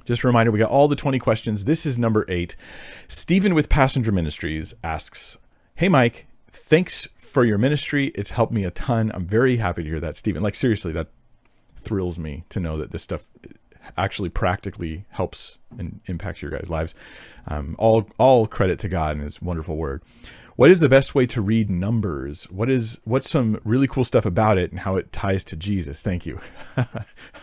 Just a reminder, we got all the 20 questions. This is number 8. Stephen with Passenger Ministries asks, "Hey, Mike, thanks for your ministry. It's helped me a ton." I'm very happy to hear that, Stephen. Like, seriously, that thrills me to know that this stuff actually practically helps and impacts your guys' lives. All credit to God and his wonderful word. What is the best way to read Numbers? What's some really cool stuff about it and how it ties to Jesus? Thank you.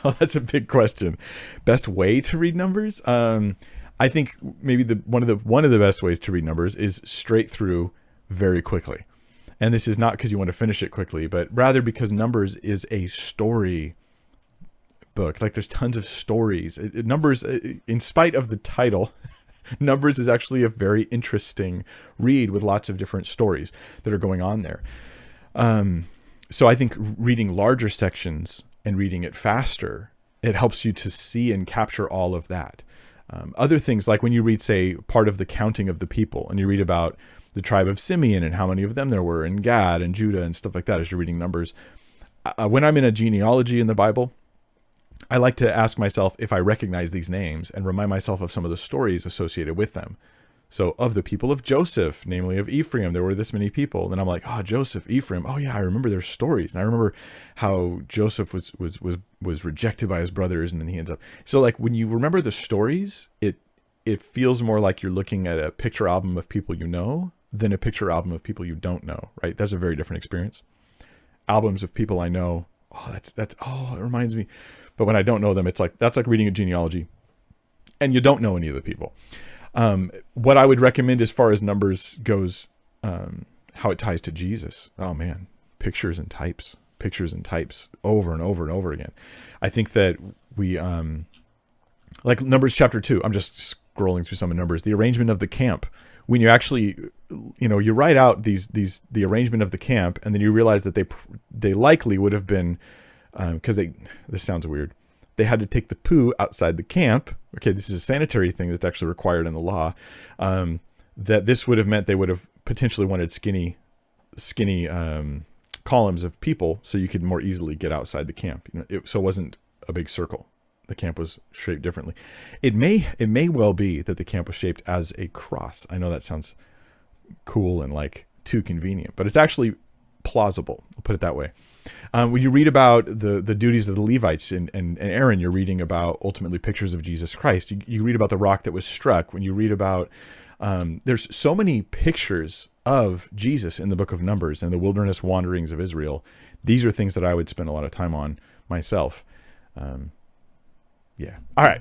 Oh, that's a big question. Best way to read Numbers? I think maybe one of the best ways to read Numbers is straight through very quickly. And this is not because you want to finish it quickly, but rather because Numbers is a story book. Like, there's tons of stories. Numbers, in spite of the title, Numbers is actually a very interesting read with lots of different stories that are going on there. So I think reading larger sections and reading it faster, it helps you to see and capture all of that. Other things, like when you read, say, part of the counting of the people, and you read about the tribe of Simeon and how many of them there were, and Gad and Judah and stuff like that as you're reading Numbers. When I'm in a genealogy in the Bible, I like to ask myself if I recognize these names and remind myself of some of the stories associated with them. So of the people of Joseph, namely of Ephraim, there were this many people. And I'm like, oh, Joseph, Ephraim. Oh yeah, I remember their stories. And I remember how Joseph was rejected by his brothers, and then he ends up. So like when you remember the stories, it feels more like you're looking at a picture album of people you know than a picture album of people you don't know, right? That's a very different experience. Albums of people I know, it reminds me. But when I don't know them, that's like reading a genealogy and you don't know any of the people. What I would recommend as far as Numbers goes, how it ties to Jesus. Oh man, pictures and types over and over and over again. I think that we, like Numbers chapter 2, I'm just scrolling through some of Numbers, the arrangement of the camp. When you actually, you write out the arrangement of the camp, and then you realize that they likely would have been, because this sounds weird. They had to take the poo outside the camp. Okay, this is a sanitary thing that's actually required in the law. That this would have meant they would have potentially wanted skinny columns of people so you could more easily get outside the camp. So it wasn't a big circle. The camp was shaped differently. It may well be that the camp was shaped as a cross. I know that sounds cool and like too convenient, but it's actually plausible. I'll put it that way. When you read about the duties of the Levites and Aaron, you're reading about ultimately pictures of Jesus Christ. You read about the rock that was struck. When you read about, there's so many pictures of Jesus in the book of Numbers and the wilderness wanderings of Israel. These are things that I would spend a lot of time on myself. Yeah. All right.